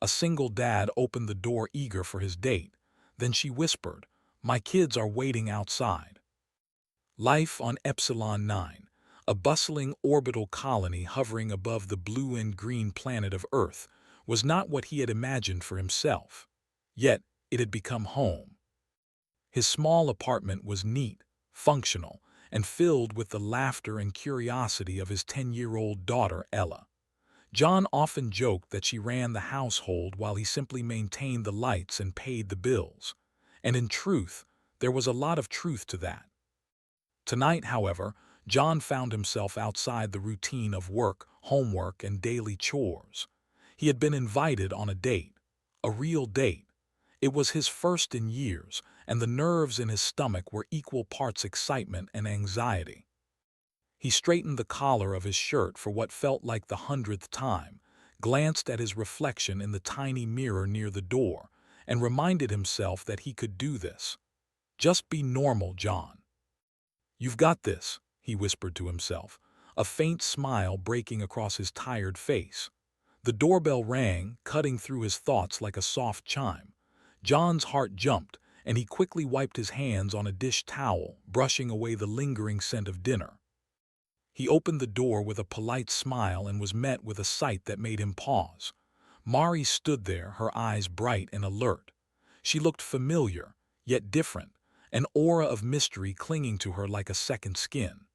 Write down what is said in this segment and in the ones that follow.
A single dad opened the door eager for his date. Then she whispered, "My kids are waiting outside." Life on Epsilon 9, a bustling orbital colony hovering above the blue and green planet of Earth, was not what he had imagined for himself. Yet, it had become home. His small apartment was neat, functional, and filled with the laughter and curiosity of his 10-year-old daughter, Ella. John often joked that she ran the household while he simply maintained the lights and paid the bills. And in truth, there was a lot of truth to that. Tonight, however, John found himself outside the routine of work, homework, and daily chores. He had been invited on a date, a real date. It was his first in years, and the nerves in his stomach were equal parts excitement and anxiety. He straightened the collar of his shirt for what felt like the 100th time, glanced at his reflection in the tiny mirror near the door, and reminded himself that he could do this. Just be normal, John. "You've got this," he whispered to himself, a faint smile breaking across his tired face. The doorbell rang, cutting through his thoughts like a soft chime. John's heart jumped, and he quickly wiped his hands on a dish towel, brushing away the lingering scent of dinner. He opened the door with a polite smile and was met with a sight that made him pause. Mari stood there, her eyes bright and alert. She looked familiar, yet different, an aura of mystery clinging to her like a second skin.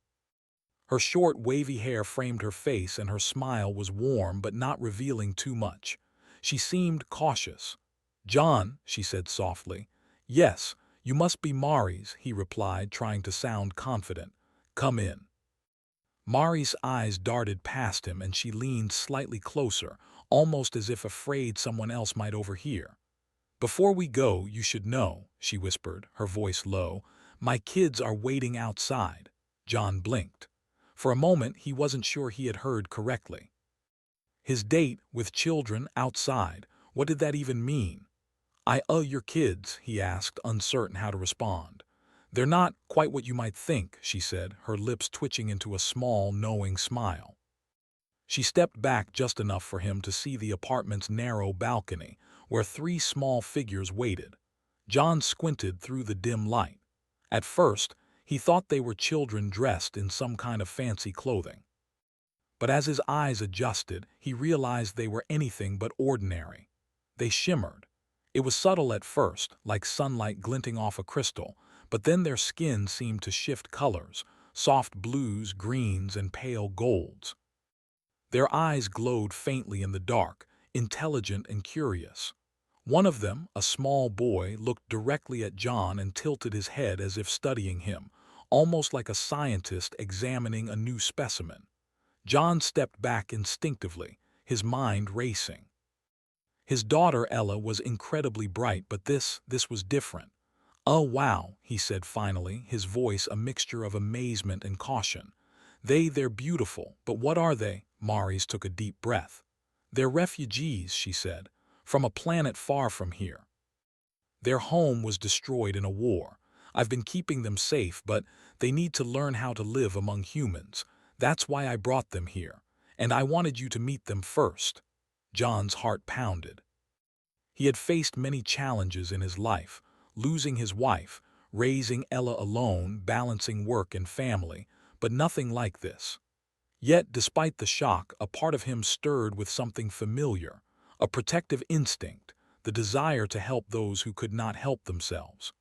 Her short, wavy hair framed her face, and her smile was warm but not revealing too much. She seemed cautious. "John," she said softly. "Yes, you must be Mari's," he replied, trying to sound confident. "Come in." Mari's eyes darted past him, and she leaned slightly closer, almost as if afraid someone else might overhear. "Before we go, you should know," she whispered, her voice low. "My kids are waiting outside." John blinked. For a moment, he wasn't sure he had heard correctly. His date with children outside, what did that even mean? Your kids?" he asked, uncertain how to respond. "They're not quite what you might think," she said, her lips twitching into a small, knowing smile. She stepped back just enough for him to see the apartment's narrow balcony, where three small figures waited. John squinted through the dim light. At first, he thought they were children dressed in some kind of fancy clothing. But as his eyes adjusted, he realized they were anything but ordinary. They shimmered. It was subtle at first, like sunlight glinting off a crystal, but then their skin seemed to shift colors, soft blues, greens, and pale golds. Their eyes glowed faintly in the dark, intelligent and curious. One of them, a small boy, looked directly at John and tilted his head as if studying him, almost like a scientist examining a new specimen. John stepped back instinctively, his mind racing. His daughter Ella was incredibly bright, but this was different. "Oh, wow," he said finally, his voice a mixture of amazement and caution. They're beautiful, but what are they?" Maurice took a deep breath. "They're refugees," she said, "from a planet far from here. Their home was destroyed in a war. I've been keeping them safe, but they need to learn how to live among humans. That's why I brought them here, and I wanted you to meet them first." John's heart pounded. He had faced many challenges in his life, losing his wife, raising Ella alone, balancing work and family, but nothing like this. Yet, despite the shock, a part of him stirred with something familiar, a protective instinct, the desire to help those who could not help themselves.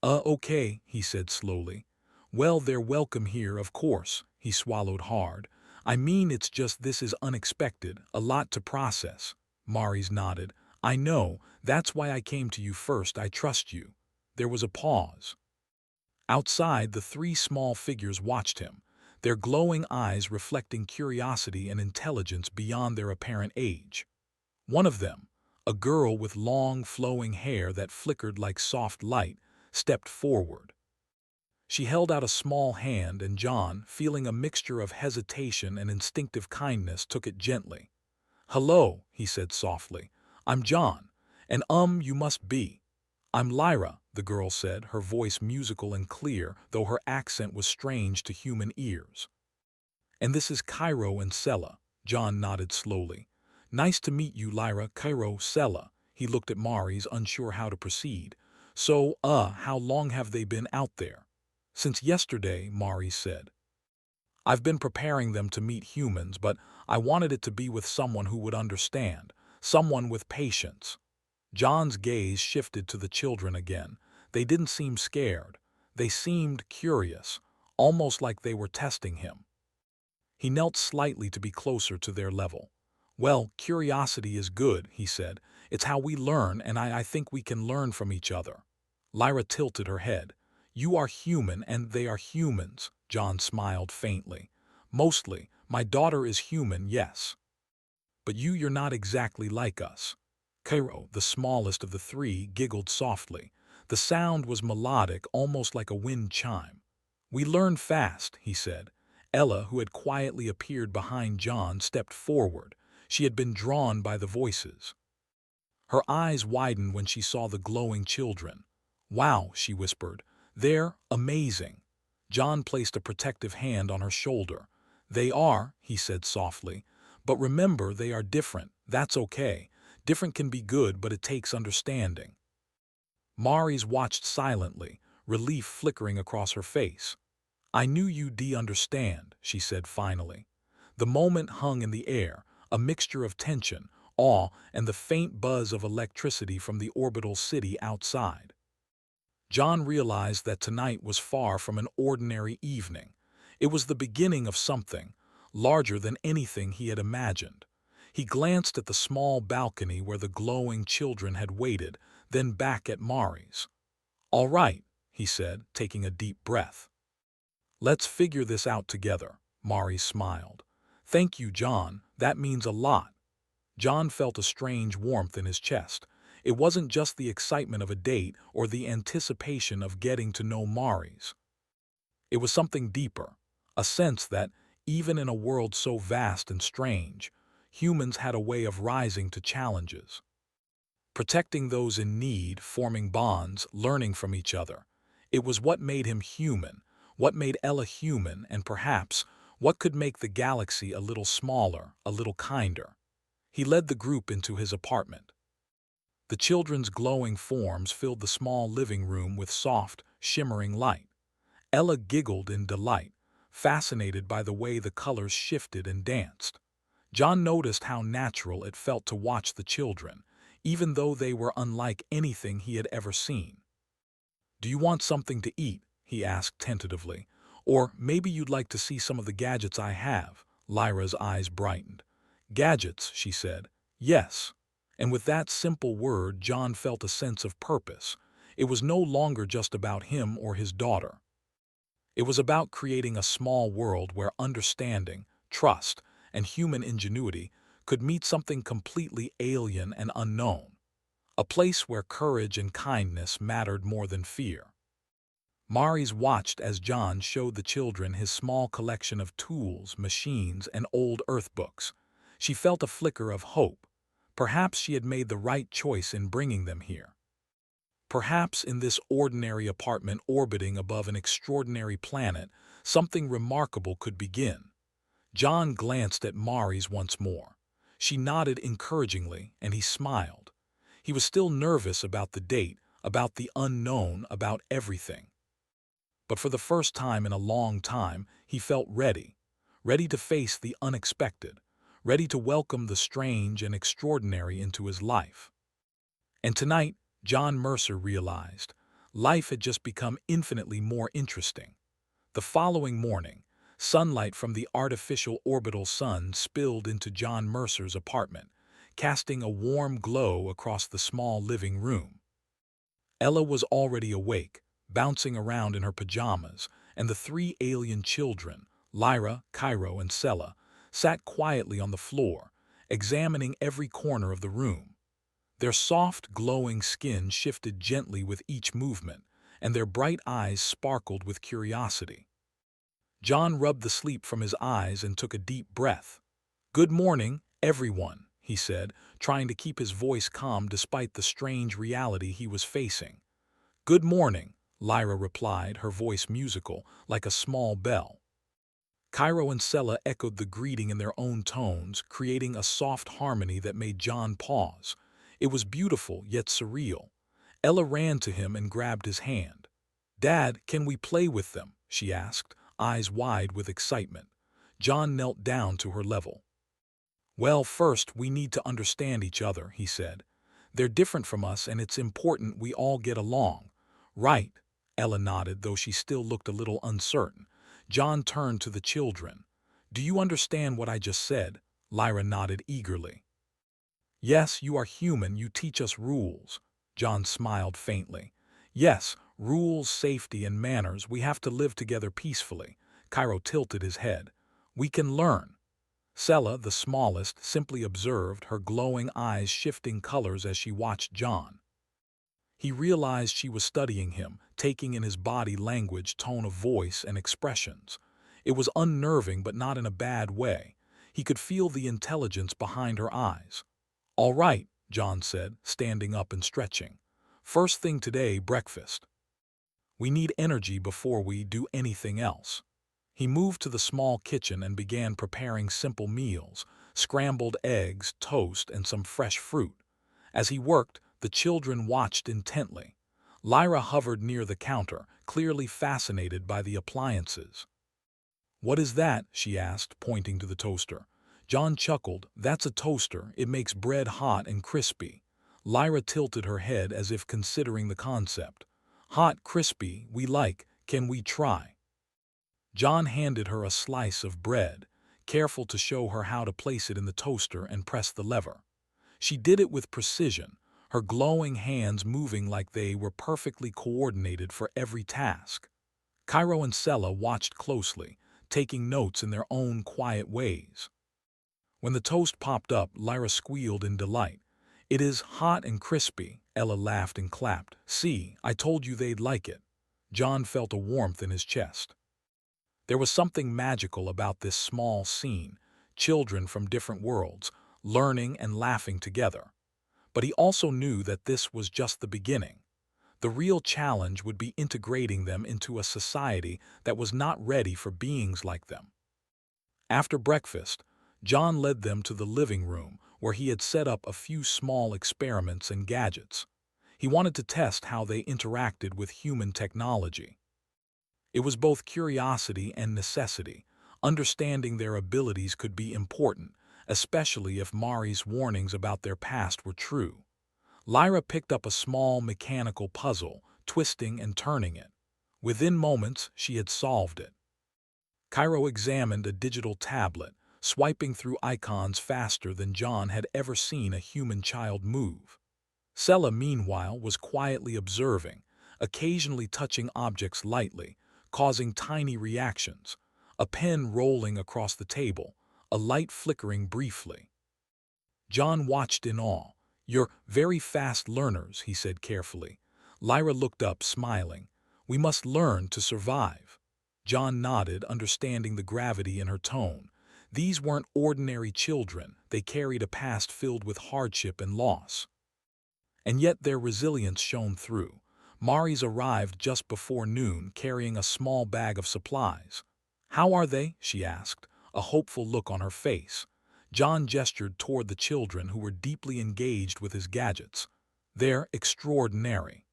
Okay," he said slowly. "Well, they're welcome here, of course," he swallowed hard. "I mean, it's just this is unexpected, a lot to process." Maurice nodded. "I know, that's why I came to you first, I trust you." There was a pause. Outside, the three small figures watched him, their glowing eyes reflecting curiosity and intelligence beyond their apparent age. One of them, a girl with long, flowing hair that flickered like soft light, stepped forward. She held out a small hand, and John, feeling a mixture of hesitation and instinctive kindness, took it gently. "Hello," he said softly. "I'm John, and you must be." "I'm Lyra," the girl said, her voice musical and clear, though her accent was strange to human ears. "And this is Cairo and Sella." John nodded slowly. Nice to meet you, Lyra, Cairo, Sella. He looked at Maurice, unsure how to proceed. So, how long have they been out there? Since yesterday, Maurice said. I've been preparing them to meet humans, but I wanted it to be with someone who would understand, someone with patience. John's gaze shifted to the children again. They didn't seem scared. They seemed curious, almost like they were testing him. He knelt slightly to be closer to their level. Well, curiosity is good, he said. It's how we learn, and I think we can learn from each other. Lyra tilted her head. You are human, and they are humans, John smiled faintly. Mostly. My daughter is human, yes. But you're not exactly like us. Cairo, the smallest of the three, giggled softly. The sound was melodic, almost like a wind chime. We learn fast, he said. Ella, who had quietly appeared behind John, stepped forward. She had been drawn by the voices. Her eyes widened when she saw the glowing children. Wow, she whispered. They're amazing. John placed a protective hand on her shoulder. They are, he said softly. But remember, they are different. That's okay. Different can be good, but it takes understanding. Maurice watched silently, relief flickering across her face. I knew you'd understand, she said finally. The moment hung in the air, a mixture of tension, awe, and the faint buzz of electricity from the orbital city outside. John realized that tonight was far from an ordinary evening. It was the beginning of something, larger than anything he had imagined. He glanced at the small balcony where the glowing children had waited, then back at Maurice. All right, he said, taking a deep breath. Let's figure this out together, Maurice smiled. Thank you, John, that means a lot. John felt a strange warmth in his chest. It wasn't just the excitement of a date or the anticipation of getting to know Maurice. It was something deeper, a sense that, even in a world so vast and strange, humans had a way of rising to challenges. Protecting those in need, forming bonds, learning from each other. It was what made him human, what made Ella human, and perhaps what could make the galaxy a little smaller, a little kinder. He led the group into his apartment. The children's glowing forms filled the small living room with soft, shimmering light. Ella giggled in delight, fascinated by the way the colors shifted and danced. John noticed how natural it felt to watch the children, even though they were unlike anything he had ever seen. Do you want something to eat? He asked tentatively. Or maybe you'd like to see some of the gadgets I have. Lyra's eyes brightened. Gadgets, she said. Yes. And with that simple word, John felt a sense of purpose. It was no longer just about him or his daughter. It was about creating a small world where understanding, trust, and human ingenuity could meet something completely alien and unknown. A place where courage and kindness mattered more than fear. Maurice watched as John showed the children his small collection of tools, machines, and old Earth books. She felt a flicker of hope. Perhaps she had made the right choice in bringing them here. Perhaps in this ordinary apartment orbiting above an extraordinary planet, something remarkable could begin. John glanced at Maurice once more. She nodded encouragingly, and he smiled. He was still nervous about the date, about the unknown, about everything. But for the first time in a long time, he felt ready. Ready to face the unexpected. Ready to welcome the strange and extraordinary into his life. And tonight, John Mercer realized, life had just become infinitely more interesting. The following morning, sunlight from the artificial orbital sun spilled into John Mercer's apartment, casting a warm glow across the small living room. Ella was already awake, bouncing around in her pajamas, and the three alien children, Lyra, Cairo, and Sella, sat quietly on the floor, examining every corner of the room. Their soft, glowing skin shifted gently with each movement, and their bright eyes sparkled with curiosity. John rubbed the sleep from his eyes and took a deep breath. "Good morning, everyone," he said, trying to keep his voice calm despite the strange reality he was facing. "Good morning," Lyra replied, her voice musical, like a small bell. Cairo and Sella echoed the greeting in their own tones, creating a soft harmony that made John pause. It was beautiful, yet surreal. Ella ran to him and grabbed his hand. "Dad, can we play with them?" she asked, eyes wide with excitement. John knelt down to her level. "Well, first, we need to understand each other," he said. "They're different from us, and it's important we all get along." "Right," Ella nodded, though she still looked a little uncertain. John turned to the children. "Do you understand what I just said?" Lyra nodded eagerly. "Yes, you are human, you teach us rules." John smiled faintly. "Yes, rules, safety, and manners, we have to live together peacefully." Cairo tilted his head. "We can learn." Sella, the smallest, simply observed, her glowing eyes shifting colors as she watched John. He realized she was studying him, taking in his body language, tone of voice, and expressions. It was unnerving, but not in a bad way. He could feel the intelligence behind her eyes. "All right," John said, standing up and stretching. "First thing today, breakfast. We need energy before we do anything else." He moved to the small kitchen and began preparing simple meals: scrambled eggs, toast, and some fresh fruit. As he worked, the children watched intently. Lyra hovered near the counter, clearly fascinated by the appliances. "What is that?" she asked, pointing to the toaster. John chuckled. "That's a toaster. It makes bread hot and crispy." Lyra tilted her head as if considering the concept. "Hot, crispy, we like. Can we try?" John handed her a slice of bread, careful to show her how to place it in the toaster and press the lever. She did it with precision, her glowing hands moving like they were perfectly coordinated for every task. Cairo and Sella watched closely, taking notes in their own quiet ways. When the toast popped up, Lyra squealed in delight. "It is hot and crispy." Ella laughed and clapped. "See, I told you they'd like it." John felt a warmth in his chest. There was something magical about this small scene, children from different worlds, learning and laughing together. But he also knew that this was just the beginning. The real challenge would be integrating them into a society that was not ready for beings like them. After breakfast, John led them to the living room, where he had set up a few small experiments and gadgets. He wanted to test how they interacted with human technology. It was both curiosity and necessity. Understanding their abilities could be important, especially if Mari's warnings about their past were true. Lyra picked up a small mechanical puzzle, twisting and turning it. Within moments, she had solved it. Cairo examined a digital tablet, swiping through icons faster than John had ever seen a human child move. Sella, meanwhile, was quietly observing, occasionally touching objects lightly, causing tiny reactions: a pen rolling across the table, a light flickering briefly. John watched in awe. "You're very fast learners," he said carefully. Lyra looked up, smiling. "We must learn to survive." John nodded, understanding the gravity in her tone. These weren't ordinary children. They carried a past filled with hardship and loss. And yet their resilience shone through. Mari's arrived just before noon, carrying a small bag of supplies. "How are they?" she asked, a hopeful look on her face. John gestured toward the children, who were deeply engaged with his gadgets. "They're extraordinary.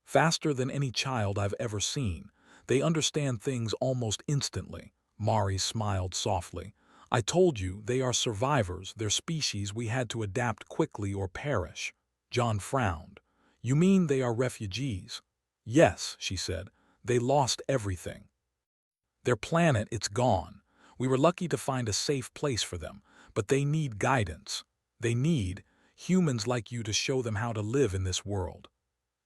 Faster than any child I've ever seen. They understand things almost instantly." Mari smiled softly. "I told you, they are survivors, their species we had to adapt quickly or perish." John frowned. "You mean they are refugees?" "Yes," she said. "They lost everything. Their planet, it's gone. We were lucky to find a safe place for them, but they need guidance. They need humans like you to show them how to live in this world."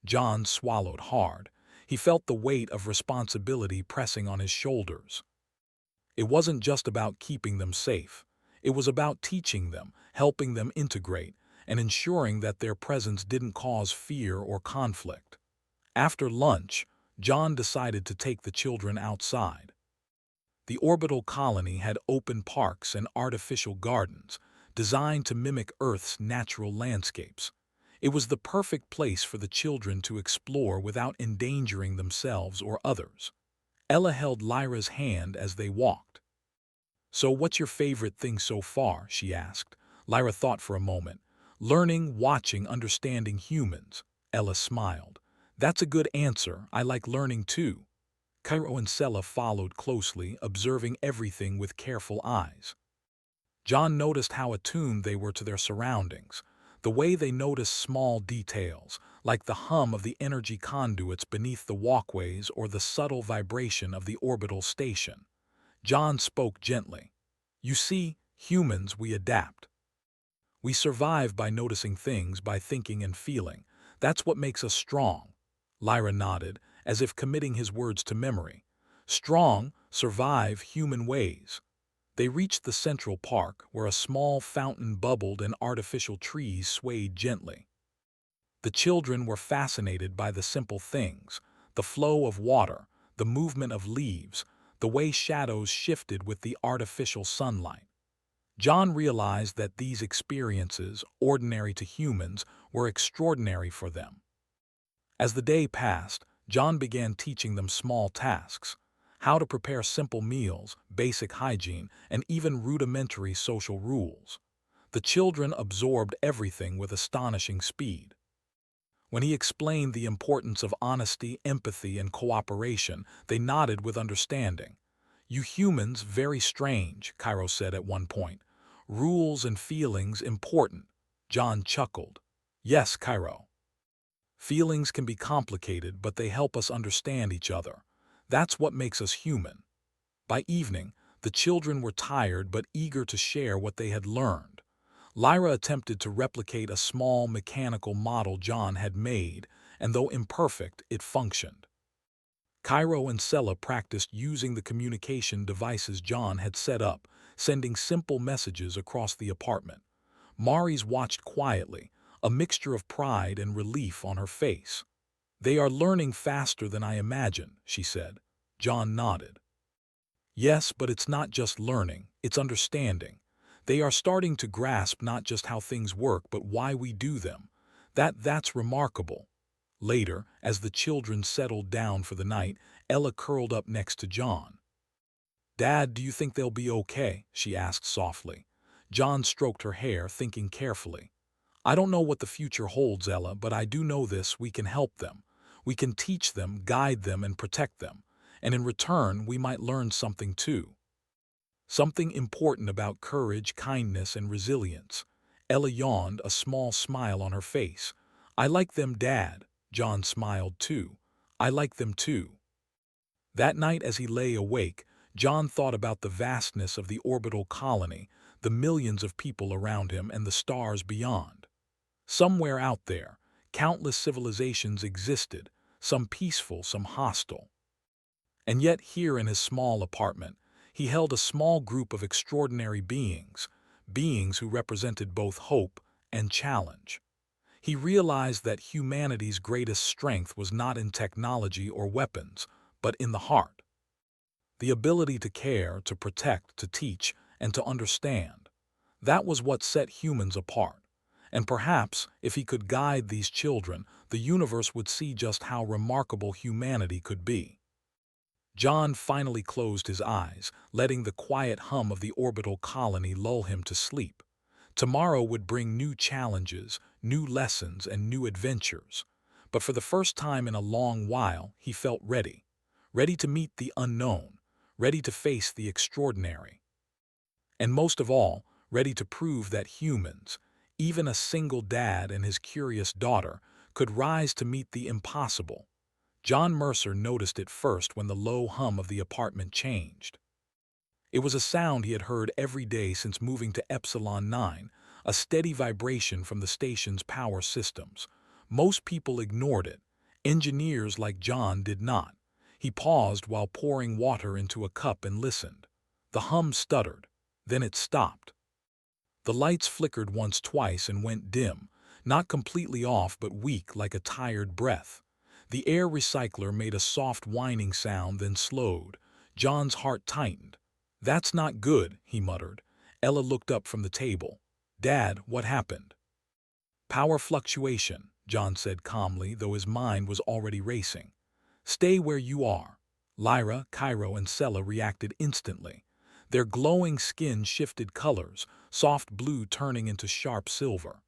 John swallowed hard. He felt the weight of responsibility pressing on his shoulders. It wasn't just about keeping them safe. It was about teaching them, helping them integrate, and ensuring that their presence didn't cause fear or conflict. After lunch, John decided to take the children outside. The orbital colony had open parks and artificial gardens, designed to mimic Earth's natural landscapes. It was the perfect place for the children to explore without endangering themselves or others. Ella held Lyra's hand as they walked. "So what's your favorite thing so far?" she asked. Lyra thought for a moment. "Learning, watching, understanding humans." Ella smiled. "That's a good answer. I like learning too." Cairo and Sella followed closely, observing everything with careful eyes. John noticed how attuned they were to their surroundings, the way they noticed small details, like the hum of the energy conduits beneath the walkways or the subtle vibration of the orbital station. John spoke gently. "You see, humans, we adapt. We survive by noticing things, by thinking and feeling. That's what makes us strong." Lyra nodded, as if committing his words to memory. "Strong, survive human ways." They reached the Central Park, where a small fountain bubbled and artificial trees swayed gently. The children were fascinated by the simple things, the flow of water, the movement of leaves, the way shadows shifted with the artificial sunlight. John realized that these experiences, ordinary to humans, were extraordinary for them. As the day passed, John began teaching them small tasks, how to prepare simple meals, basic hygiene, and even rudimentary social rules. The children absorbed everything with astonishing speed. When he explained the importance of honesty, empathy, and cooperation, they nodded with understanding. "You humans, very strange," Cairo said at one point. "Rules and feelings important." John chuckled. "Yes, Cairo. Feelings can be complicated, but they help us understand each other. That's what makes us human." By evening, the children were tired but eager to share what they had learned. Lyra attempted to replicate a small mechanical model John had made, and though imperfect, it functioned. Cairo and Sella practiced using the communication devices John had set up, sending simple messages across the apartment. Maurice watched quietly, a mixture of pride and relief on her face. "They are learning faster than I imagined," she said. John nodded. "Yes, but it's not just learning, it's understanding. They are starting to grasp not just how things work, but why we do them. That's remarkable." Later, as the children settled down for the night, Ella curled up next to John. "Dad, do you think they'll be okay?" she asked softly. John stroked her hair, thinking carefully. "I don't know what the future holds, Ella, but I do know this: we can help them. We can teach them, guide them, and protect them. And in return, we might learn something too. Something important about courage, kindness, and resilience." Ella yawned, a small smile on her face. "I like them, Dad." John smiled too. "I like them too." That night, as he lay awake, John thought about the vastness of the orbital colony, the millions of people around him, and the stars beyond. Somewhere out there, countless civilizations existed, some peaceful, some hostile. And yet here in his small apartment, he held a small group of extraordinary beings, beings who represented both hope and challenge. He realized that humanity's greatest strength was not in technology or weapons, but in the heart. The ability to care, to protect, to teach, and to understand. That was what set humans apart. And perhaps, if he could guide these children, the universe would see just how remarkable humanity could be. John finally closed his eyes, letting the quiet hum of the orbital colony lull him to sleep. Tomorrow would bring new challenges, new lessons, and new adventures. But for the first time in a long while, he felt ready. Ready to meet the unknown, ready to face the extraordinary. And most of all, ready to prove that humans, even a single dad and his curious daughter, could rise to meet the impossible. John Mercer noticed it first when the low hum of the apartment changed. It was a sound he had heard every day since moving to Epsilon 9, a steady vibration from the station's power systems. Most people ignored it. Engineers like John did not. He paused while pouring water into a cup and listened. The hum stuttered. Then it stopped. The lights flickered once, twice, and went dim, not completely off but weak like a tired breath. The air recycler made a soft whining sound, then slowed. John's heart tightened. "That's not good," he muttered. Ella looked up from the table. "Dad, what happened?" "Power fluctuation," John said calmly, though his mind was already racing. "Stay where you are. Lyra, Cairo, and Sella reacted instantly. Their glowing skin shifted colors, soft blue turning into sharp silver.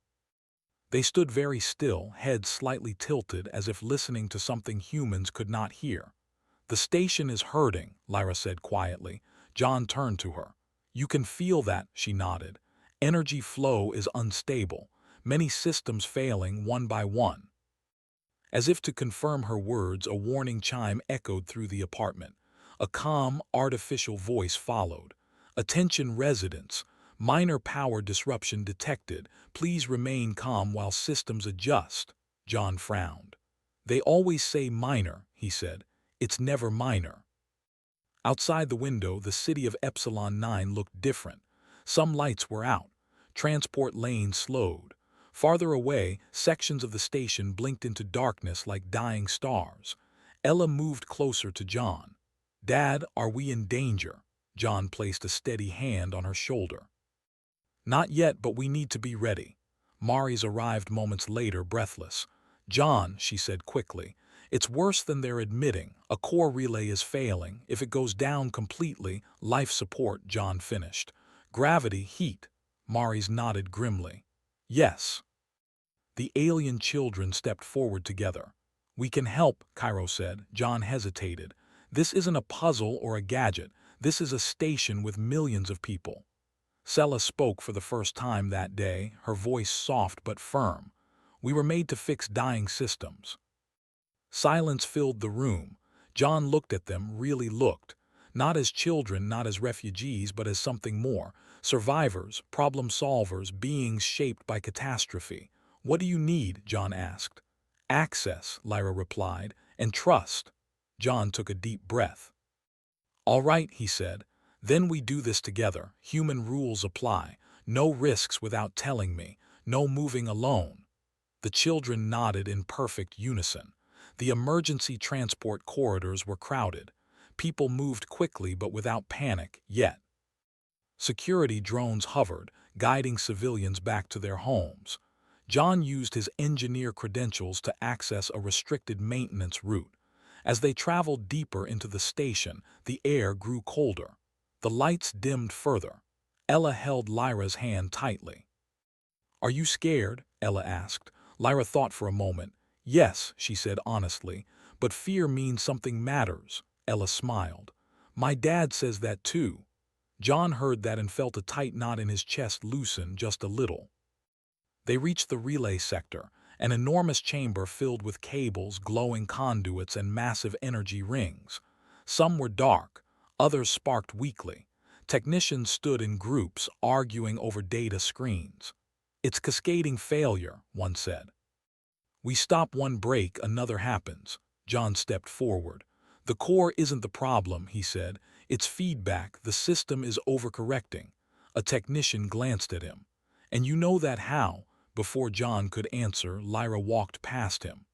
They stood very still, heads slightly tilted as if listening to something humans could not hear. "The station is hurting," Lyra said quietly. John turned to her. "You can feel that," she nodded. "Energy flow is unstable, many systems failing one by one." As if to confirm her words, a warning chime echoed through the apartment. A calm, artificial voice followed. "Attention residents. Minor power disruption detected. Please remain calm while systems adjust." John frowned. "They always say minor," he said. "It's never minor." Outside the window, the city of Epsilon 9 looked different. Some lights were out. Transport lanes slowed. Farther away, sections of the station blinked into darkness like dying stars. Ella moved closer to John. "Dad, are we in danger?" John placed a steady hand on her shoulder. "Not yet, but we need to be ready." Maris arrived moments later, breathless. "John," she said quickly, "it's worse than they're admitting. A core relay is failing. If it goes down completely, life support," John finished. "Gravity, heat." Maris nodded grimly. "Yes." The alien children stepped forward together. "We can help," Cairo said. John hesitated. "This isn't a puzzle or a gadget. This is a station with millions of people." Sella spoke for the first time that day, her voice soft but firm. "We were made to fix dying systems." Silence filled the room. John looked at them, really looked. Not as children, not as refugees, but as something more. Survivors, problem solvers, beings shaped by catastrophe. "What do you need?" John asked. "Access," Lyra replied, "and trust." John took a deep breath. "All right," he said. "Then we do this together. Human rules apply. No risks without telling me. No moving alone." The children nodded in perfect unison. The emergency transport corridors were crowded. People moved quickly but without panic, yet. Security drones hovered, guiding civilians back to their homes. John used his engineer credentials to access a restricted maintenance route. As they traveled deeper into the station, the air grew colder. The lights dimmed further. Ella held Lyra's hand tightly. "Are you scared?" Ella asked. Lyra thought for a moment. "Yes," she said honestly, "but fear means something matters." Ella smiled. "My dad says that too." John heard that and felt a tight knot in his chest loosen just a little. They reached the relay sector, an enormous chamber filled with cables, glowing conduits, and massive energy rings. Some were dark, others sparked weakly. Technicians stood in groups, arguing over data screens. "It's cascading failure," one said. "We stop one break, another happens." John stepped forward. "The core isn't the problem," he said. "It's feedback. The system is overcorrecting." A technician glanced at him. "And you know that how?" Before John could answer, Lyra walked past him.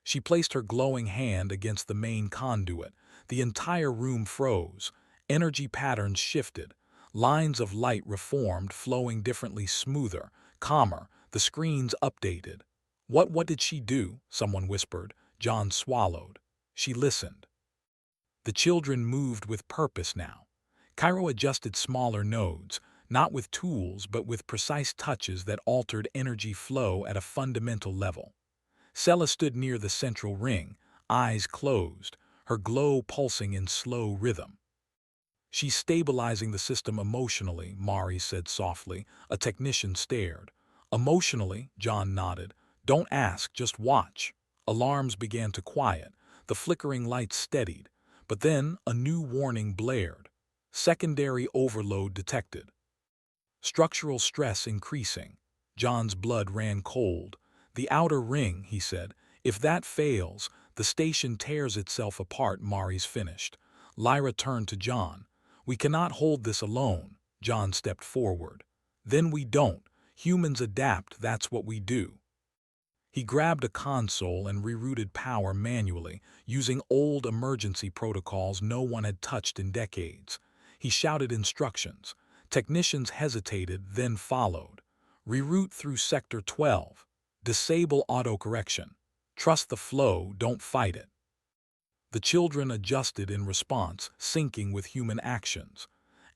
She placed her glowing hand against the main conduit. The entire room froze. Energy patterns shifted. Lines of light reformed, flowing differently, smoother, calmer. The screens updated. What did she do?" someone whispered. John swallowed. "She listened." The children moved with purpose now. Cairo adjusted smaller nodes, not with tools but with precise touches that altered energy flow at a fundamental level. Sella stood near the central ring, eyes closed, her glow pulsing in slow rhythm. "She's stabilizing the system emotionally," Mari said softly. A technician stared. "Emotionally?" John nodded. "Don't ask, just watch." Alarms began to quiet. The flickering lights steadied. But then a new warning blared. "Secondary overload detected." Structural stress increasing. John's blood ran cold. "The outer ring," he said. "If that fails, the station tears itself apart." Maris finished. Lyra turned to John. "We cannot hold this alone." John stepped forward. "Then we don't. Humans adapt, that's what we do." He grabbed a console and rerouted power manually, using old emergency protocols no one had touched in decades. He shouted instructions. Technicians hesitated, then followed. "Reroute through Sector 12. Disable autocorrection. Trust the flow, don't fight it." The children adjusted in response, syncing with human actions.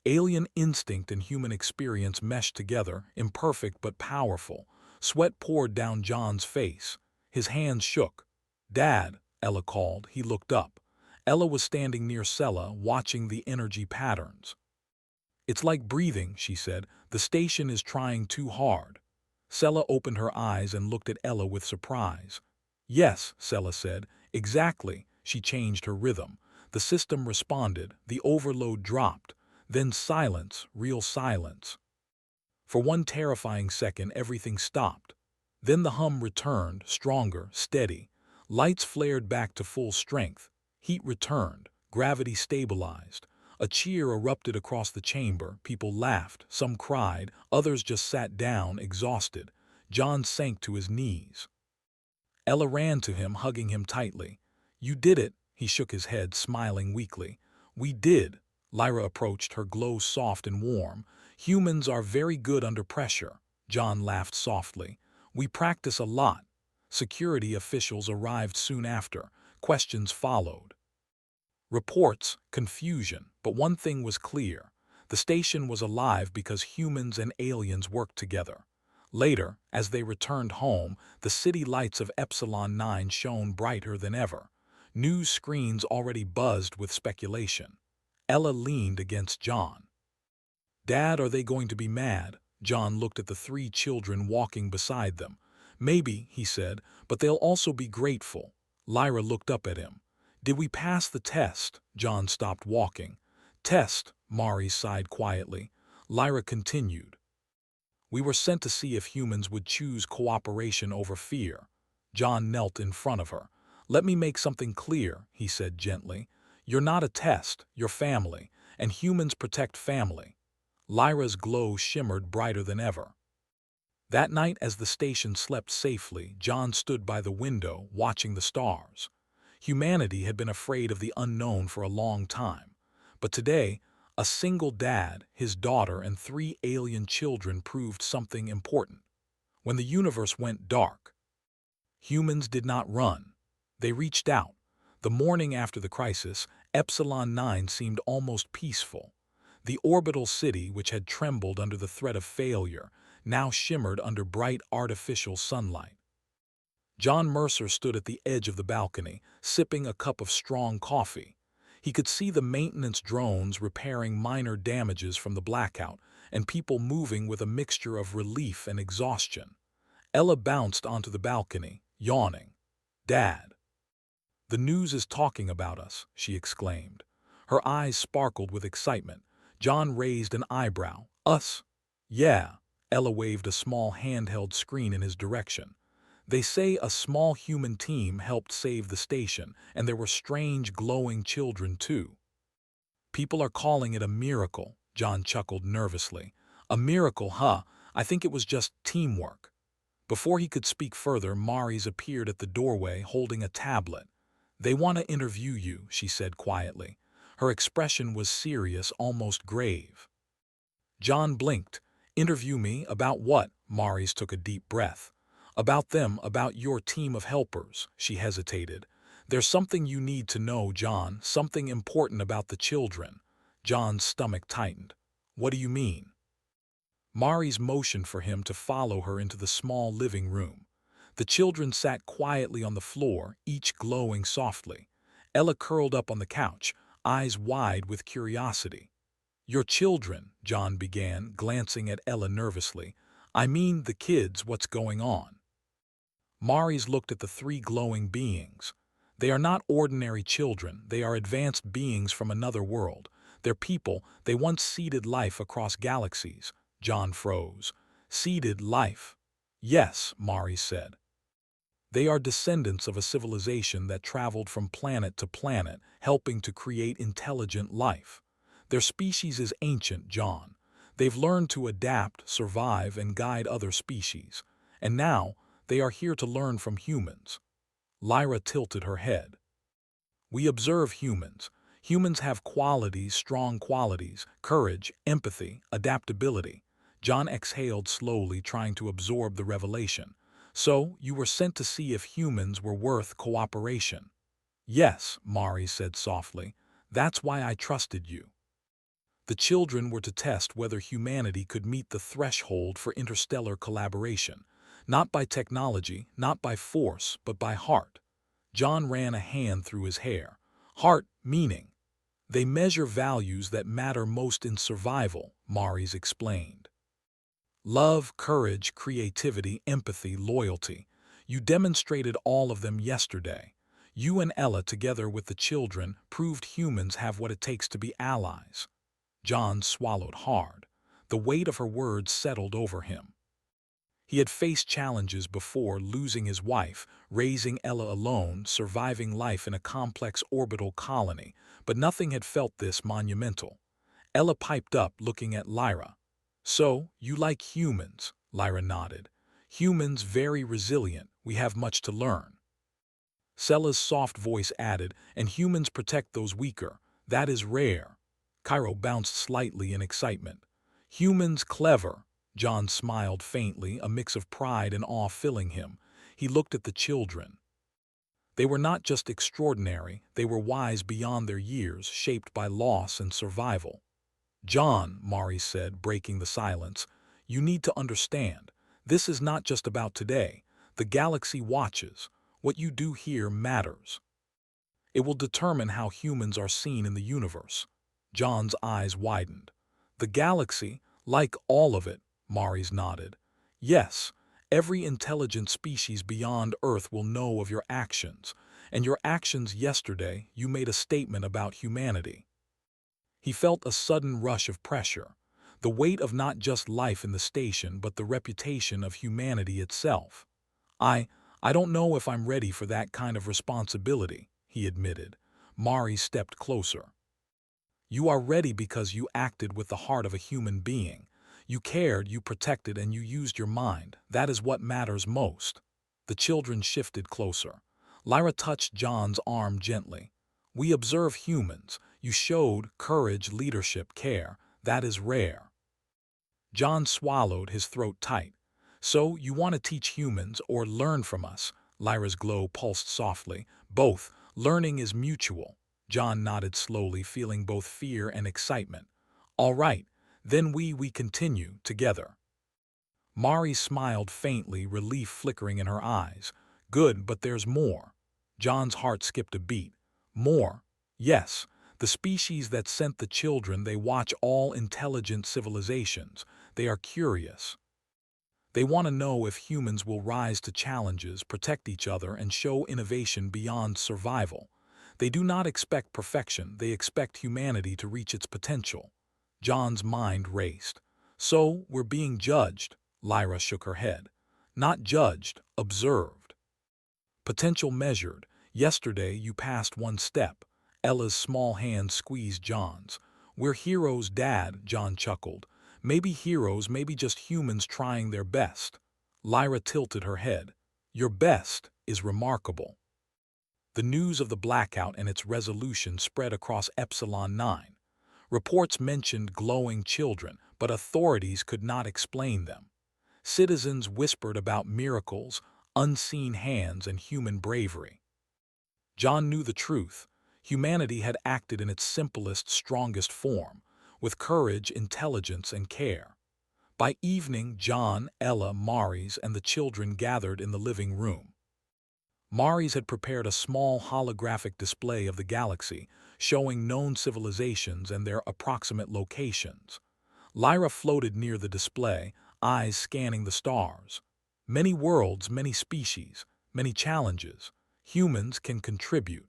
Alien instinct and human experience meshed together, imperfect but powerful. Sweat poured down John's face. His hands shook. "Dad," Ella called. He looked up. Ella was standing near Sella, watching the energy patterns. "It's like breathing," she said. "The station is trying too hard." Sella opened her eyes and looked at Ella with surprise. "Yes," Sella said. "Exactly." She changed her rhythm. The system responded. The overload dropped. Then silence, real silence. For one terrifying second, everything stopped. Then the hum returned, stronger, steady. Lights flared back to full strength. Heat returned. Gravity stabilized. A cheer erupted across the chamber. People laughed. Some cried. Others just sat down, exhausted. John sank to his knees. Ella ran to him, hugging him tightly. "You did it." He shook his head, smiling weakly. "We did." Lyra approached, her glow soft and warm. "Humans are very good under pressure." John laughed softly. "We practice a lot." Security officials arrived soon after. Questions followed. Reports, confusion, but one thing was clear. The station was alive because humans and aliens worked together. Later, as they returned home, the city lights of Epsilon 9 shone brighter than ever. News screens already buzzed with speculation. Ella leaned against John. "Dad, are they going to be mad?" John looked at the three children walking beside them. "Maybe," he said, "but they'll also be grateful." Lyra looked up at him. "Did we pass the test?" John stopped walking. "Test," Mari sighed quietly. Lyra continued. "We were sent to see if humans would choose cooperation over fear." John knelt in front of her. "Let me make something clear," he said gently. "You're not a test, you're family, and humans protect family." Lyra's glow shimmered brighter than ever. That night, as the station slept safely, John stood by the window, watching the stars. Humanity had been afraid of the unknown for a long time. But today, a single dad, his daughter, and three alien children proved something important. When the universe went dark, humans did not run. They reached out. The morning after the crisis, Epsilon 9 seemed almost peaceful. The orbital city, which had trembled under the threat of failure, now shimmered under bright artificial sunlight. John Mercer stood at the edge of the balcony, sipping a cup of strong coffee. He could see the maintenance drones repairing minor damages from the blackout, and people moving with a mixture of relief and exhaustion. Ella bounced onto the balcony, yawning. "Dad." "The news is talking about us," she exclaimed. Her eyes sparkled with excitement. John raised an eyebrow. "Us?" "Yeah." Ella waved a small handheld screen in his direction. "They say a small human team helped save the station, and there were strange glowing children too." "People are calling it a miracle," John chuckled nervously. "A miracle, huh? I think it was just teamwork." Before he could speak further, Maris appeared at the doorway holding a tablet. "They want to interview you," she said quietly. Her expression was serious, almost grave. John blinked. "Interview me? About what?" Maris took a deep breath. "About them, about your team of helpers." She hesitated. "There's something you need to know, John, something important about the children." John's stomach tightened. "What do you mean?" Maris motioned for him to follow her into the small living room. The children sat quietly on the floor, each glowing softly. Ella curled up on the couch, eyes wide with curiosity. "Your children," John began, glancing at Ella nervously. "I mean the kids, what's going on?" Maris looked at the three glowing beings. "They are not ordinary children, they are advanced beings from another world. They're people, they once seeded life across galaxies." John froze. "Seeded life?" "Yes," Maris said. "They are descendants of a civilization that traveled from planet to planet, helping to create intelligent life. Their species is ancient, John. They've learned to adapt, survive, and guide other species. And now, they are here to learn from humans." Lyra tilted her head. "We observe humans. Humans have qualities, strong qualities, courage, empathy, adaptability." John exhaled slowly, trying to absorb the revelation. "So, you were sent to see if humans were worth cooperation." Yes, Mari said softly. That's why I trusted you. The children were to test whether humanity could meet the threshold for interstellar collaboration, not by technology, not by force, but by heart. John ran a hand through his hair. Heart, meaning. They measure values that matter most in survival, Mari's explained. Love, courage, creativity, empathy, loyalty. You demonstrated all of them yesterday. You and Ella, together with the children, proved humans have what it takes to be allies. John swallowed hard. The weight of her words settled over him. He had faced challenges before, losing his wife, raising Ella alone, surviving life in a complex orbital colony, but nothing had felt this monumental. Ella piped up, looking at Lyra. So, you like humans, Lyra nodded. Humans very resilient, we have much to learn. Sella's soft voice added, and humans protect those weaker. That is rare. Cairo bounced slightly in excitement. Humans clever. John smiled faintly, a mix of pride and awe filling him. He looked at the children. They were not just extraordinary, they were wise beyond their years, shaped by loss and survival. John, Mari said, breaking the silence, you need to understand. This is not just about today. The galaxy watches. What you do here matters. It will determine how humans are seen in the universe. John's eyes widened. The galaxy, like all of it, Mari's nodded. Yes, every intelligent species beyond Earth will know of your actions, and your actions yesterday, you made a statement about humanity. He felt a sudden rush of pressure, the weight of not just life in the station but the reputation of humanity itself. I don't know if I'm ready for that kind of responsibility, he admitted. Mari stepped closer. You are ready because you acted with the heart of a human being. You cared, you protected, and you used your mind. That is what matters most. The children shifted closer. Lyra touched John's arm gently. We observe humans. You showed courage, leadership, care. That is rare. John swallowed, his throat tight. So, you want to teach humans or learn from us? Lyra's glow pulsed softly. Both. Learning is mutual. John nodded slowly, feeling both fear and excitement. All right, then we continue, together. Mari smiled faintly, relief flickering in her eyes. Good, but there's more. John's heart skipped a beat. More? Yes. The species that sent the children, they watch all intelligent civilizations. They are curious. They want to know if humans will rise to challenges, protect each other, and show innovation beyond survival. They do not expect perfection, they expect humanity to reach its potential. John's mind raced. So, we're being judged, Lyra shook her head. Not judged, observed. Potential measured. Yesterday you passed one step. Ella's small hand squeezed John's. We're heroes, Dad, John chuckled. Maybe heroes, maybe just humans trying their best. Lyra tilted her head. Your best is remarkable. The news of the blackout and its resolution spread across Epsilon 9. Reports mentioned glowing children, but authorities could not explain them. Citizens whispered about miracles, unseen hands, and human bravery. John knew the truth. Humanity had acted in its simplest, strongest form, with courage, intelligence, and care. By evening, John, Ella, Mari's, and the children gathered in the living room. Mari's had prepared a small holographic display of the galaxy, showing known civilizations and their approximate locations. Lyra floated near the display, eyes scanning the stars. Many worlds, many species, many challenges. Humans can contribute.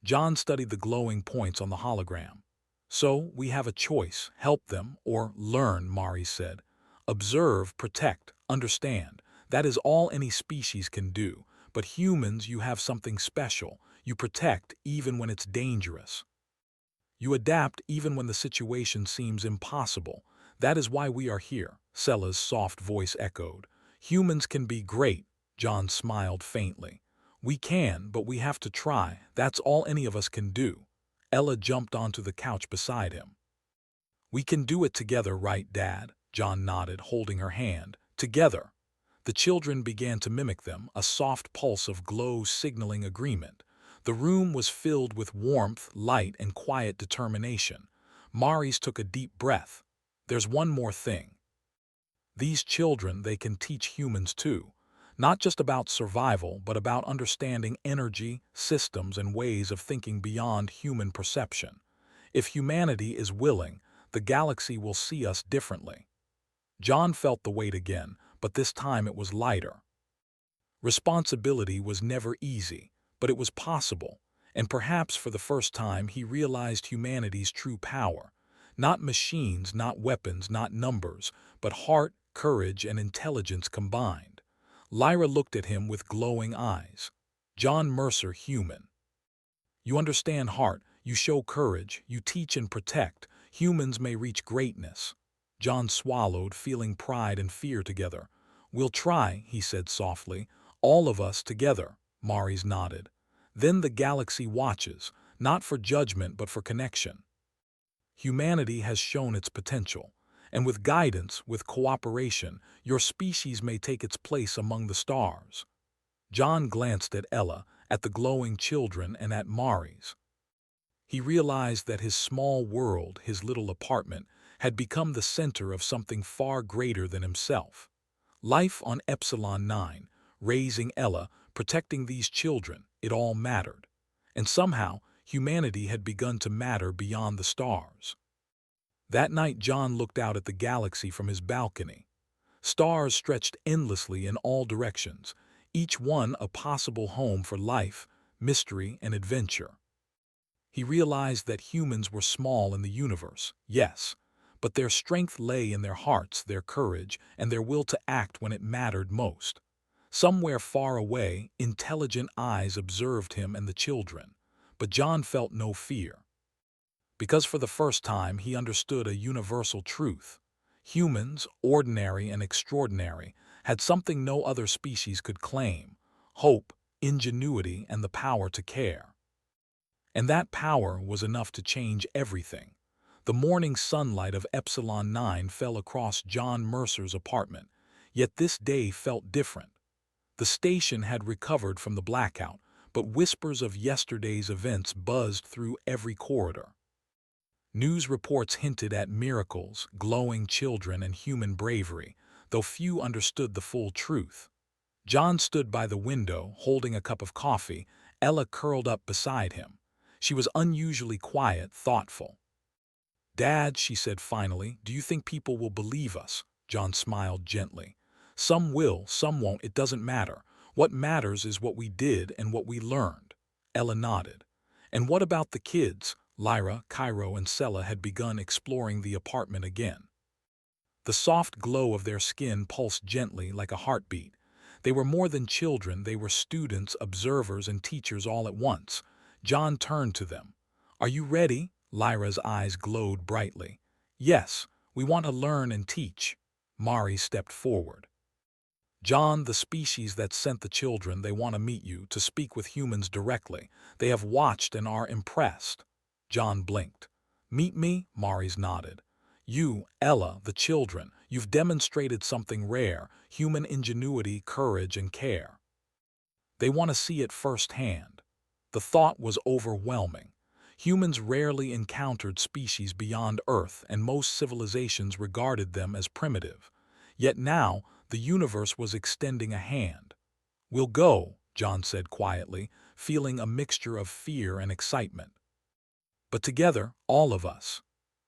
John studied the glowing points on the hologram. So, we have a choice, help them or learn, Mari said. Observe, protect, understand. That is all any species can do. But humans, you have something special. You protect even when it's dangerous. You adapt even when the situation seems impossible. That is why we are here, Sella's soft voice echoed. Humans can be great, John smiled faintly. We can, but we have to try. That's all any of us can do. Ella jumped onto the couch beside him. We can do it together, right, Dad? John nodded, holding her hand. Together. The children began to mimic them, a soft pulse of glow signaling agreement. The room was filled with warmth, light, and quiet determination. Maurice took a deep breath. There's one more thing. These children, they can teach humans too. Not just about survival, but about understanding energy, systems, and ways of thinking beyond human perception. If humanity is willing, the galaxy will see us differently. John felt the weight again, but this time it was lighter. Responsibility was never easy, but it was possible, and perhaps for the first time he realized humanity's true power. Not machines, not weapons, not numbers, but heart, courage, and intelligence combined. Lyra looked at him with glowing eyes. John Mercer, human. You understand heart, you show courage, you teach and protect. Humans may reach greatness. John swallowed, feeling pride and fear together. We'll try, he said softly. All of us together, Maurice nodded. Then the galaxy watches, not for judgment but for connection. Humanity has shown its potential, and with guidance, with cooperation, your species may take its place among the stars. John glanced at Ella, at the glowing children, and at Maurice. He realized that his small world, his little apartment, had become the center of something far greater than himself. Life on Epsilon 9, raising Ella, protecting these children, it all mattered. And somehow, humanity had begun to matter beyond the stars. That night John looked out at the galaxy from his balcony. Stars stretched endlessly in all directions, each one a possible home for life, mystery, and adventure. He realized that humans were small in the universe, yes, but their strength lay in their hearts, their courage, and their will to act when it mattered most. Somewhere far away, intelligent eyes observed him and the children, but John felt no fear. Because for the first time he understood a universal truth. Humans, ordinary and extraordinary, had something no other species could claim: hope, ingenuity, and the power to care. And that power was enough to change everything. The morning sunlight of Epsilon 9 fell across John Mercer's apartment, yet this day felt different. The station had recovered from the blackout, but whispers of yesterday's events buzzed through every corridor. News reports hinted at miracles, glowing children, and human bravery, though few understood the full truth. John stood by the window, holding a cup of coffee, Ella curled up beside him. She was unusually quiet, thoughtful. "Dad," she said finally, "do you think people will believe us?" John smiled gently. "Some will, some won't, it doesn't matter. What matters is what we did and what we learned." Ella nodded. "And what about the kids?" Lyra, Cairo, and Sella had begun exploring the apartment again. The soft glow of their skin pulsed gently like a heartbeat. They were more than children, they were students, observers, and teachers all at once. John turned to them. "Are you ready?" Lyra's eyes glowed brightly. "Yes, we want to learn and teach." Mari stepped forward. "John, the species that sent the children, they want to meet you, to speak with humans directly. They have watched and are impressed." John blinked. "Meet me?" Maurice nodded. "You, Ella, the children, you've demonstrated something rare: human ingenuity, courage, and care. They want to see it firsthand." The thought was overwhelming. Humans rarely encountered species beyond Earth, and most civilizations regarded them as primitive. Yet now, the universe was extending a hand. "We'll go," John said quietly, feeling a mixture of fear and excitement. "But together, all of us."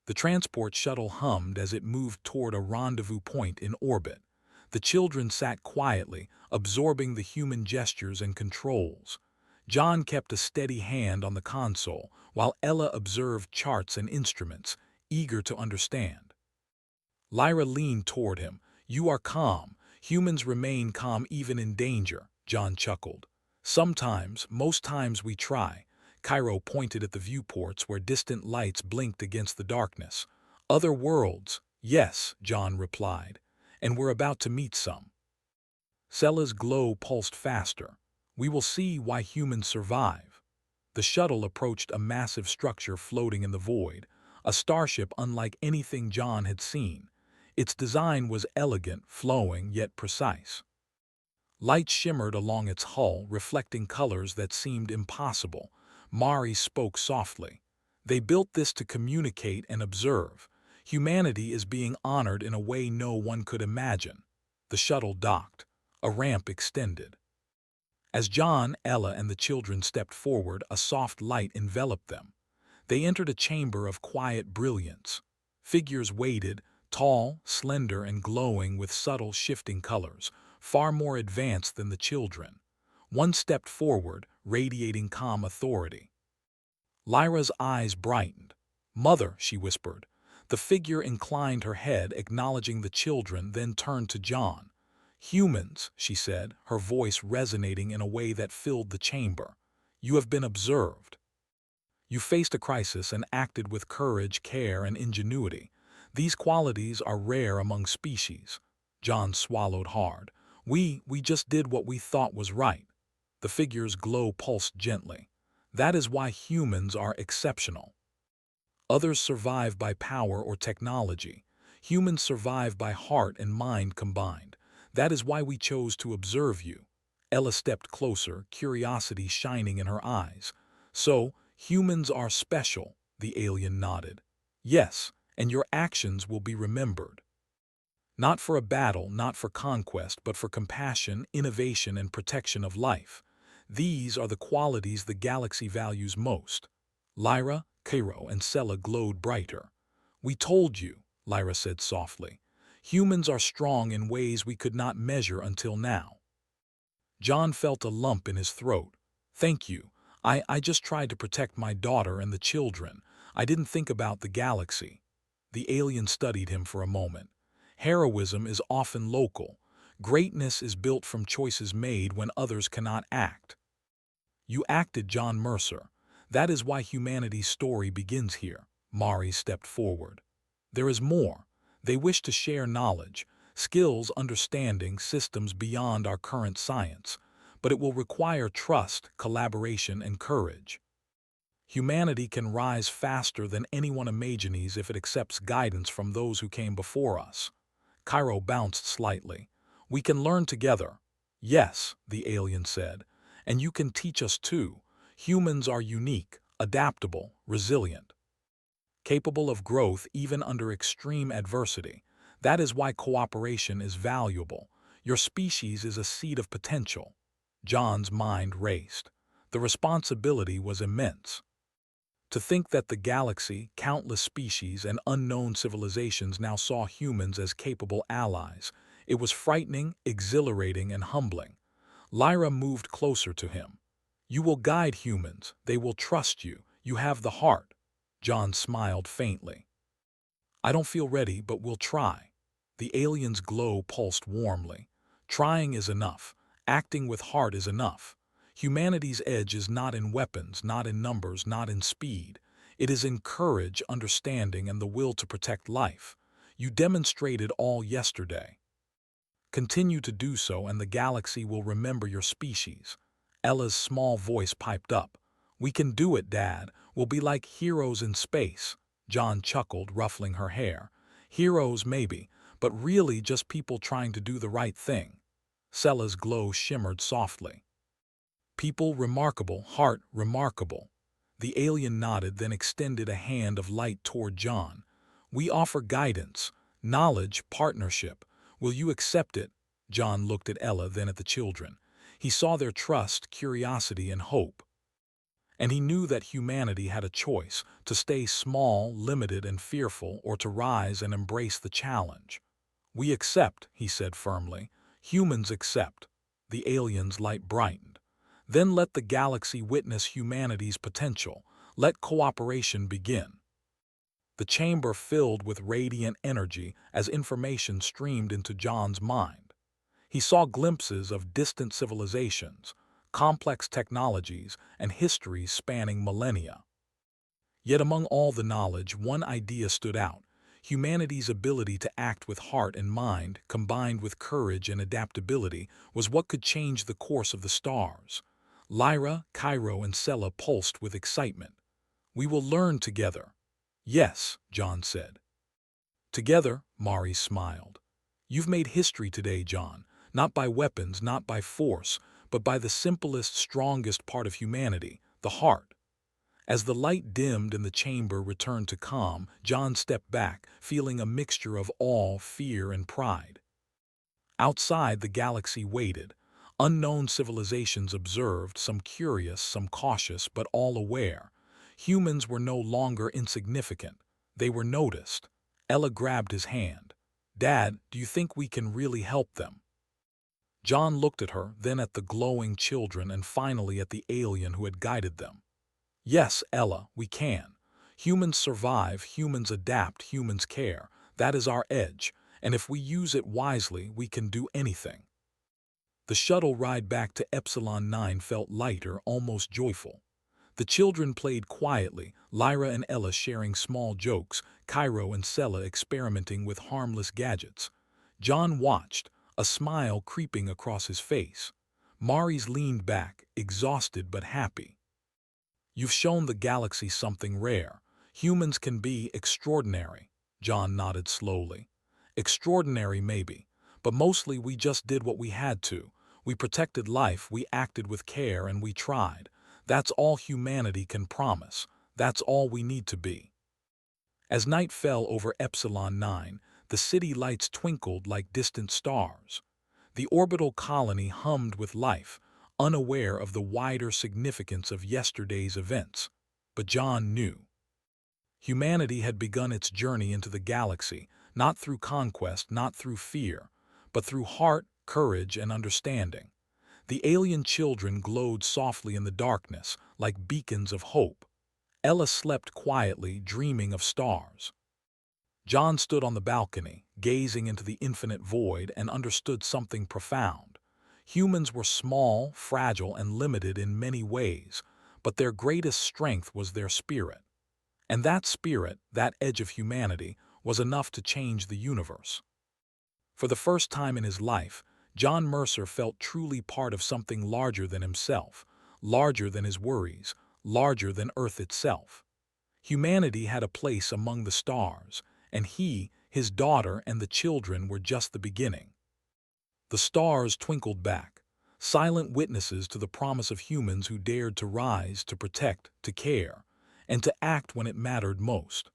The transport shuttle hummed as it moved toward a rendezvous point in orbit. The children sat quietly, absorbing the human gestures and controls. John kept a steady hand on the console, while Ella observed charts and instruments, eager to understand. Lyra leaned toward him. "You are calm. Humans remain calm even in danger," John chuckled. "Sometimes, most times we try." Cairo pointed at the viewports where distant lights blinked against the darkness. "Other worlds?" "Yes," John replied. "And we're about to meet some." Sella's glow pulsed faster. "We will see why humans survive." The shuttle approached a massive structure floating in the void, a starship unlike anything John had seen. Its design was elegant, flowing, yet precise. Light shimmered along its hull, reflecting colors that seemed impossible. Mari spoke softly. They built this to communicate and observe. Humanity is being honored in a way no one could imagine. The shuttle docked. A ramp extended. As John, Ella, and the children stepped forward, a soft light enveloped them. They entered a chamber of quiet brilliance. Figures waited, tall, slender, and glowing with subtle shifting colors, far more advanced than the children. One stepped forward, radiating calm authority. Lyra's eyes brightened. "Mother," she whispered. The figure inclined her head, acknowledging the children, then turned to John. "Humans," she said, her voice resonating in a way that filled the chamber. "You have been observed. You faced a crisis and acted with courage, care, and ingenuity. These qualities are rare among species." John swallowed hard. We just did what we thought was right." The figure's glow pulsed gently. "That is why humans are exceptional. Others survive by power or technology. Humans survive by heart and mind combined. That is why we chose to observe you." Ella stepped closer, curiosity shining in her eyes. "So, humans are special," the alien nodded. "Yes, and your actions will be remembered. Not for a battle, not for conquest, but for compassion, innovation, and protection of life. These are the qualities the galaxy values most." Lyra, Cairo, and Sella glowed brighter. "We told you," Lyra said softly. "Humans are strong in ways we could not measure until now." John felt a lump in his throat. "Thank you. I just tried to protect my daughter and the children. I didn't think about the galaxy." The alien studied him for a moment. "Heroism is often local. Greatness is built from choices made when others cannot act. You acted, John Mercer. That is why humanity's story begins here." Mari stepped forward. "There is more. They wish to share knowledge, skills, understanding, systems beyond our current science. But it will require trust, collaboration, and courage. Humanity can rise faster than anyone imagines if it accepts guidance from those who came before us." Cairo bounced slightly. "We can learn together." "Yes," the alien said. "And you can teach us too. Humans are unique, adaptable, resilient, capable of growth even under extreme adversity. That is why cooperation is valuable. Your species is a seed of potential." John's mind raced. The responsibility was immense. To think that the galaxy, countless species, and unknown civilizations now saw humans as capable allies. It was frightening, exhilarating, and humbling. Lyra moved closer to him. "You will guide humans. They will trust you. You have the heart." John smiled faintly. "I don't feel ready, but we'll try." The alien's glow pulsed warmly. "Trying is enough. Acting with heart is enough. Humanity's edge is not in weapons, not in numbers, not in speed. It is in courage, understanding, and the will to protect life. You demonstrated all yesterday. Continue to do so, and the galaxy will remember your species." Ella's small voice piped up. "We can do it, Dad. We'll be like heroes in space." John chuckled, ruffling her hair. "Heroes, maybe, but really just people trying to do the right thing." Sella's glow shimmered softly. "People remarkable, heart remarkable." The alien nodded, then extended a hand of light toward John. "We offer guidance, knowledge, partnership. Will you accept it?" John looked at Ella, then at the children. He saw their trust, curiosity, and hope. And he knew that humanity had a choice, to stay small, limited, and fearful, or to rise and embrace the challenge. "We accept," he said firmly. "Humans accept." The alien's light brightened. "Then let the galaxy witness humanity's potential. Let cooperation begin." The chamber filled with radiant energy as information streamed into John's mind. He saw glimpses of distant civilizations, complex technologies, and histories spanning millennia. Yet among all the knowledge, one idea stood out. Humanity's ability to act with heart and mind, combined with courage and adaptability, was what could change the course of the stars. Lyra, Cairo, and Sella pulsed with excitement. "We will learn together." "Yes," John said. "Together," Mari smiled. "You've made history today, John. Not by weapons, not by force, but by the simplest, strongest part of humanity, the heart. As the light dimmed and the chamber returned to calm, John stepped back, feeling a mixture of awe, fear, and pride. Outside, the galaxy waited. Unknown civilizations observed, some curious, some cautious, but all aware. Humans were no longer insignificant. They were noticed. Ella grabbed his hand. "Dad, do you think we can really help them?" John looked at her, then at the glowing children, and finally at the alien who had guided them. "Yes, Ella, we can. Humans survive, humans adapt, humans care. That is our edge, and if we use it wisely, we can do anything." The shuttle ride back to Epsilon 9 felt lighter, almost joyful. The children played quietly, Lyra and Ella sharing small jokes, Cairo and Sella experimenting with harmless gadgets. John watched, a smile creeping across his face. Maurice leaned back, exhausted but happy. "You've shown the galaxy something rare. Humans can be extraordinary." John nodded slowly. "Extraordinary, maybe, but mostly we just did what we had to. We protected life, we acted with care, and we tried. That's all humanity can promise. That's all we need to be." As night fell over Epsilon 9, the city lights twinkled like distant stars. The orbital colony hummed with life, unaware of the wider significance of yesterday's events. But John knew. Humanity had begun its journey into the galaxy, not through conquest, not through fear, but through heart, courage, and understanding. The alien children glowed softly in the darkness, like beacons of hope. Ella slept quietly, dreaming of stars. John stood on the balcony, gazing into the infinite void, and understood something profound. Humans were small, fragile, and limited in many ways, but their greatest strength was their spirit. And that spirit, that edge of humanity, was enough to change the universe. For the first time in his life, John Mercer felt truly part of something larger than himself, larger than his worries, larger than Earth itself. Humanity had a place among the stars, and he, his daughter, and the children were just the beginning. The stars twinkled back, silent witnesses to the promise of humans who dared to rise, to protect, to care, and to act when it mattered most.